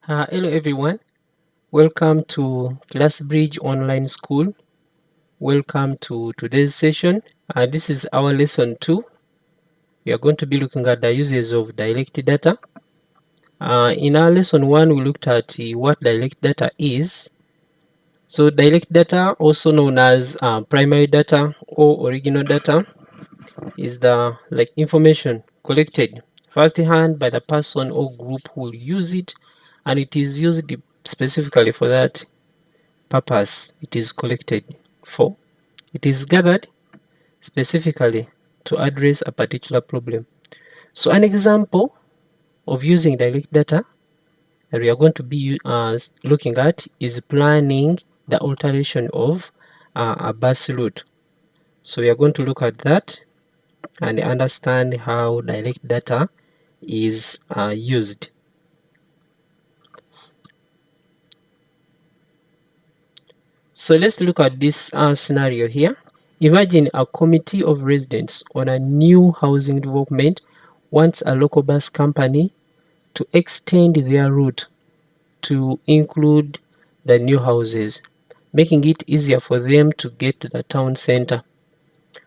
Hello everyone, welcome to Classbridge Online School. Welcome to today's session. This is our lesson 2. We are going to be looking at the uses of direct data. In our lesson 1, we looked at what direct data is. So direct data, also known as primary data or original data, is the information collected firsthand by the person or group who will use it, and it is used specifically for that purpose it is collected for. It is gathered specifically to address a particular problem. So an example of using direct data that we are going to be looking at is planning the alteration of a bus route. So we are going to look at that and understand how direct data is used. So let's look at this scenario here. Imagine a committee of residents on a new housing development wants a local bus company to extend their route to include the new houses, making it easier for them to get to the town center.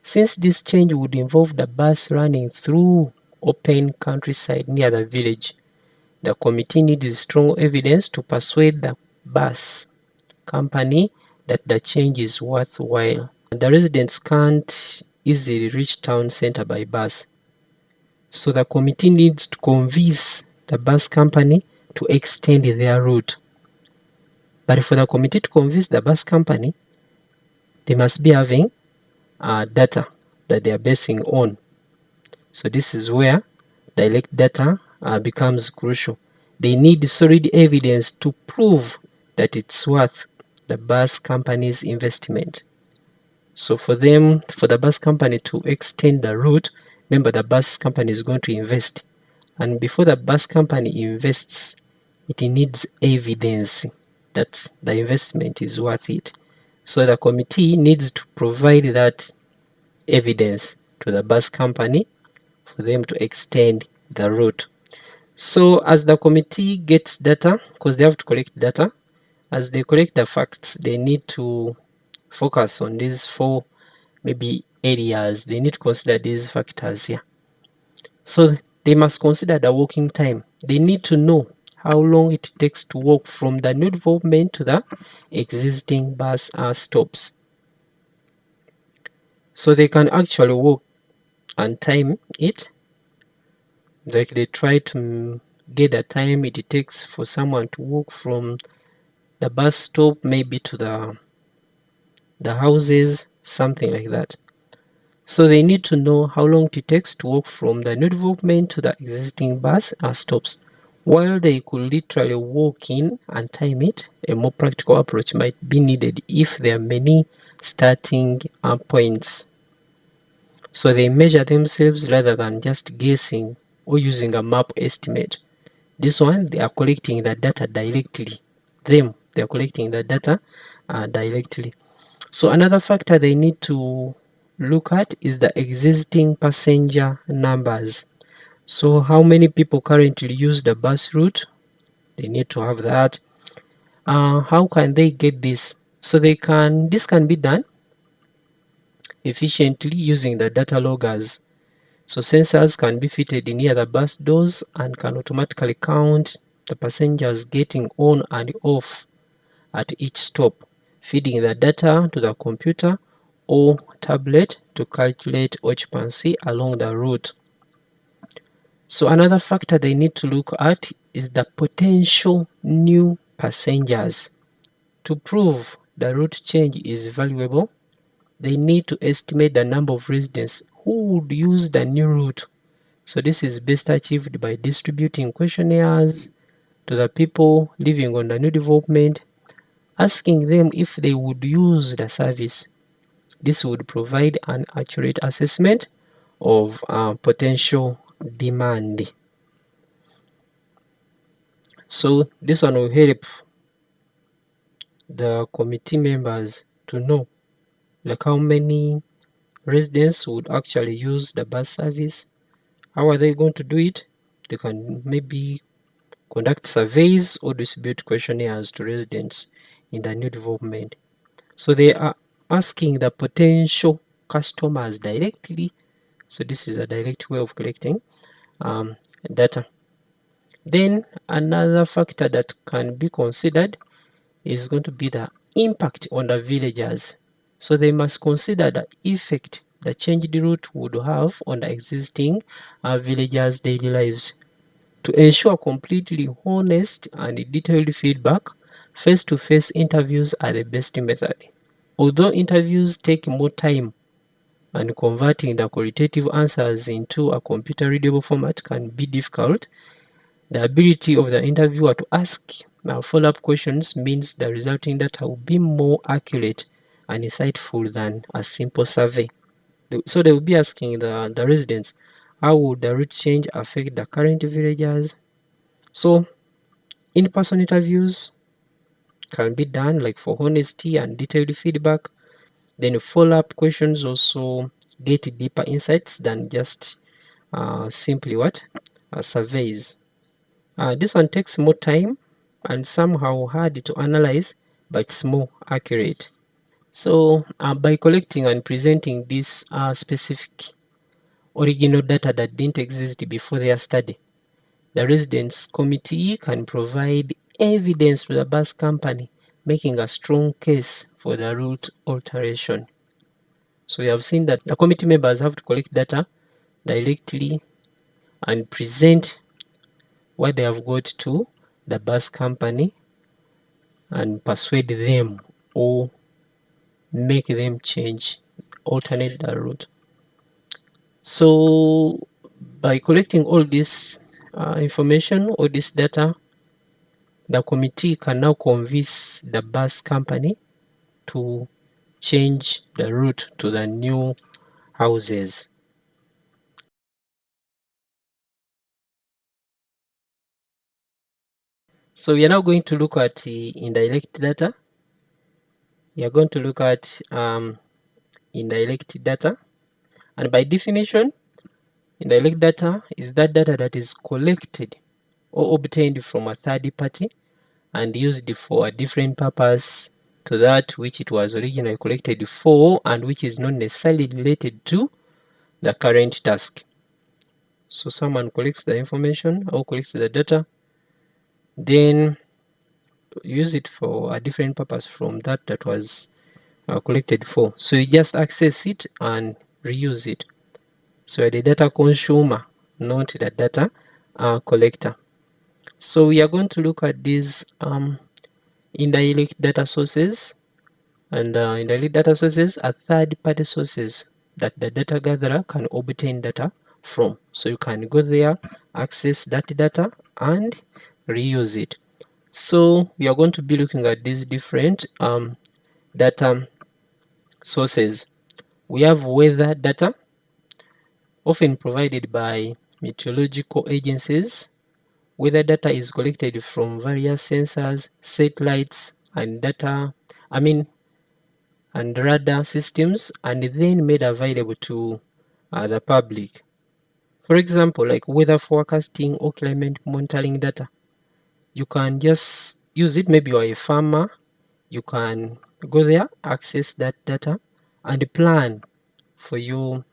Since this change would involve the bus running through open countryside near the village, the committee needs strong evidence to persuade the bus company that the change is worthwhile. The residents can't easily reach town center by bus, so the committee needs to convince the bus company to extend their route. But for the committee to convince the bus company, they must be having data that they are basing on. So this is where direct data becomes crucial. They need solid evidence to prove that it's worth the bus company's investment. So for the bus company to extend the route, remember the bus company is going to invest. And before the bus company invests, it needs evidence that the investment is worth it. So the committee needs to provide that evidence to the bus company for them to extend the route. So as the committee gets data, because they have to collect data, as they collect the facts, they need to focus on these four maybe areas. They need to consider these factors here. So they must consider the walking time. They need to know how long it takes to walk from the new development to the existing bus stops. So they can actually walk and time it. Like they try to get the time it takes for someone to walk from the bus stop maybe to the houses, something like that. So they need to know how long it takes to walk from the new development to the existing bus stops. While they could literally walk in and time it, a more practical approach might be needed if there are many starting points. So they measure themselves rather than just guessing or using a map estimate. This one, they are collecting the data directly. They are collecting the data directly. So another factor they need to look at is the existing passenger numbers. So how many people currently use the bus route? They need to have that. How can they get this? So this can be done efficiently using the data loggers. So sensors can be fitted near the bus doors and can automatically count the passengers getting on and off at each stop, feeding the data to the computer or tablet to calculate occupancy along the route. So another factor they need to look at is the potential new passengers. To prove the route change is valuable, they need to estimate the number of residents who would use the new route. So this is best achieved by distributing questionnaires to the people living on the new development, asking them if they would use the service. This would provide an accurate assessment of potential demand. So this one will help the committee members to know like how many residents would actually use the bus service. How are they going to do it? They can maybe conduct surveys, or distribute questionnaires to residents in the new development. So they are asking the potential customers directly. So this is a direct way of collecting data. Then another factor that can be considered is going to be the impact on the villagers. So they must consider the effect the changed route would have on the existing villagers' daily lives. To ensure completely honest and detailed feedback, face-to-face interviews are the best method. Although interviews take more time and converting the qualitative answers into a computer readable format can be difficult, the ability of the interviewer to ask follow-up questions means the resulting data will be more accurate and insightful than a simple survey. So they will be asking the residents, how would the route change affect the current villagers? So in-person interviews can be done like for honesty and detailed feedback. Then follow-up questions also get deeper insights than just simply what? Surveys. This one takes more time and somehow hard to analyze, but it's more accurate. So by collecting and presenting this specific original data that didn't exist before their study, the residents committee can provide evidence to the bus company, making a strong case for the route alteration. So we have seen that the committee members have to collect data directly and present what they have got to the bus company and persuade them or make them change, alternate the route. So by collecting all this information, all this data, the committee can now convince the bus company to change the route to the new houses. So we are now going to look at the indirect data. We are going to look at indirect data, and by definition, indirect data is that data that is collected or obtained from a third party and used for a different purpose to that which it was originally collected for and which is not necessarily related to the current task. So someone collects the information or collects the data, then use it for a different purpose from that was collected for. So you just access it and reuse it. So the data consumer, not the data collector. So we are going to look at these indirect data sources, and indirect data sources are third-party sources that the data gatherer can obtain data from. So you can go there, access that data, and reuse it. So we are going to be looking at these different data sources. We have weather data, often provided by meteorological agencies. Weather data is collected from various sensors, satellites, and and radar systems, and then made available to the public. For example, like weather forecasting or climate monitoring data, you can just use it. Maybe you're a farmer, you can go there, access that data, and plan for your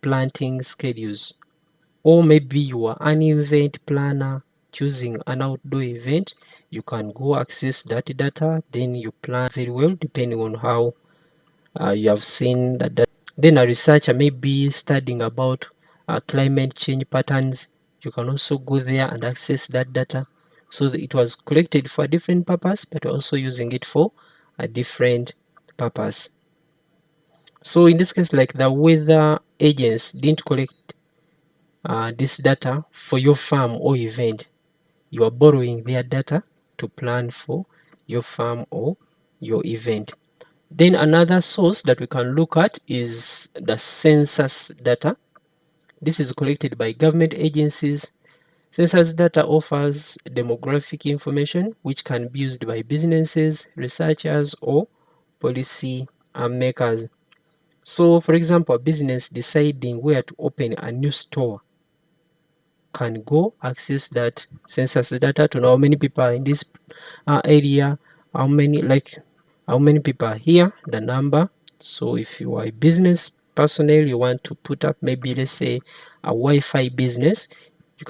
planting schedules. Or maybe you are an event planner choosing an outdoor event, you can go access that data, then you plan very well depending on how you have seen that data. Then a researcher may be studying about climate change patterns. You can also go there and access that data. So that it was collected for a different purpose, but also using it for a different purpose. So in this case, like the weather agents didn't collect this data for your farm or event. You are borrowing their data to plan for your farm or your event. Then another source that we can look at is the census data. This is collected by government agencies. Census data offers demographic information which can be used by businesses, researchers, or policy makers. So, for example, a business deciding where to open a new store can go access that census data to know how many people are in this area, how many people are here, the number. So if you are a business personnel, you want to put up maybe, let's say, a Wi-Fi business, you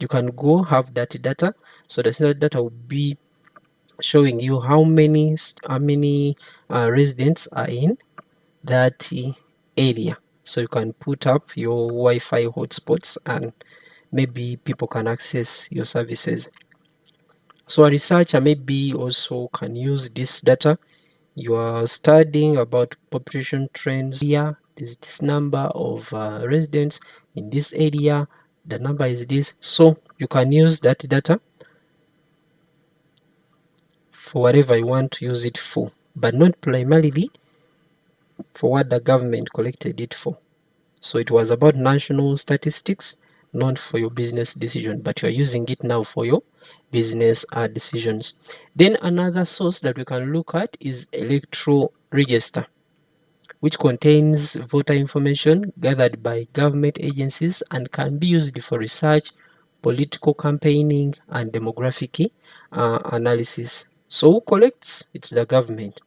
can go have that data. So the census data will be showing you how many residents are in that area. So you can put up your Wi-Fi hotspots and maybe people can access your services. So a researcher maybe also can use this data. You are studying about population trends here. There's this number of residents in this area. The number is this. So you can use that data for whatever you want to use it for, but not primarily for what the government collected it for. So it was about national statistics, not for your business decision, but you are using it now for your business decisions. Then another source that we can look at is electoral register, which contains voter information gathered by government agencies and can be used for research, political campaigning, and demographic analysis. So who collects? It's the government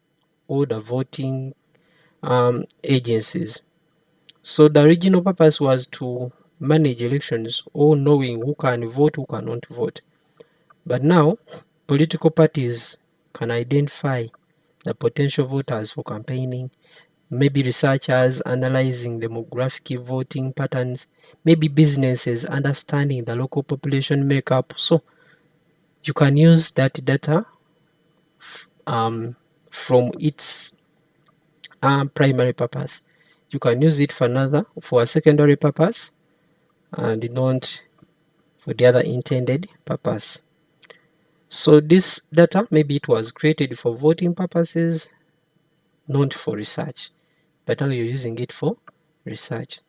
or the voting agencies. So the original purpose was to manage elections or knowing who can vote, who cannot vote. But now, political parties can identify the potential voters for campaigning, maybe researchers analyzing demographic voting patterns, maybe businesses understanding the local population makeup. So you can use that data from its primary purpose. You can use it for a secondary purpose and not for the other intended purpose. So this data, maybe it was created for voting purposes, not for research, but now you're using it for research.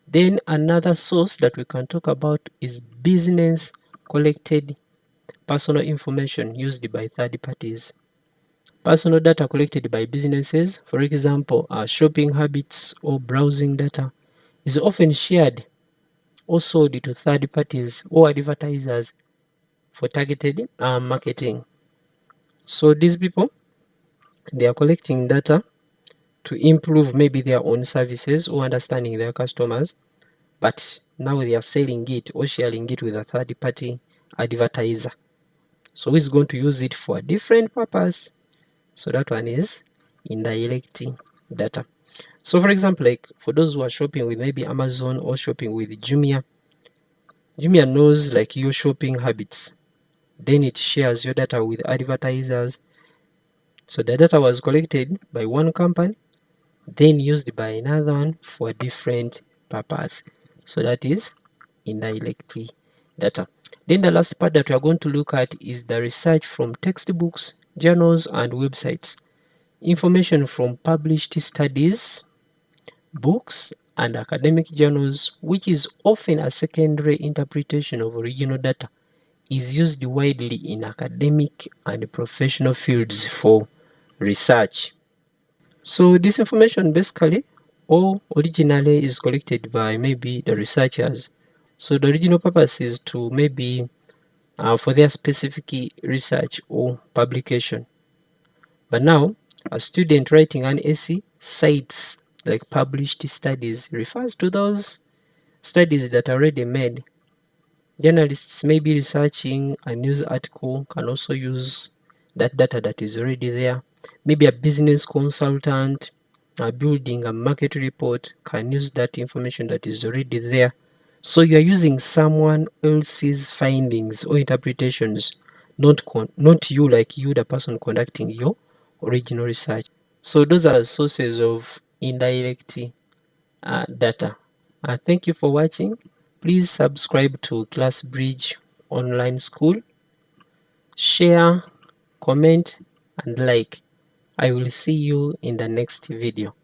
Then another source that we can talk about is business collected personal information used by third parties. Personal data collected by businesses, for example, shopping habits or browsing data, is often shared or sold to third parties or advertisers for targeted marketing. So these people, they are collecting data to improve maybe their own services or understanding their customers, but now they are selling it or sharing it with a third party advertiser. So who's going to use it for a different purpose? So that one is indirect data. So for example, like for those who are shopping with maybe Amazon or shopping with Jumia knows like your shopping habits. Then it shares your data with advertisers. So the data was collected by one company, then used by another one for a different purpose. So that is indirect data. Then the last part that we are going to look at is the research from textbooks, journals, and websites. Information from published studies, books, and academic journals, which is often a secondary interpretation of original data, is used widely in academic and professional fields for research. So this information basically or originally is collected by maybe the researchers. So the original purpose is to maybe for their specific research or publication. But now a student writing an essay cites like published studies, refers to those studies that are already made. Journalists may be researching a news article, can also use that data that is already there. Maybe a business consultant building a market report can use that information that is already there. So you are using someone else's findings or interpretations, not you, like you, the person conducting your original research. So those are sources of indirect data. Thank you for watching. Please subscribe to Classbridge Online School. Share, comment, and like. I will see you in the next video.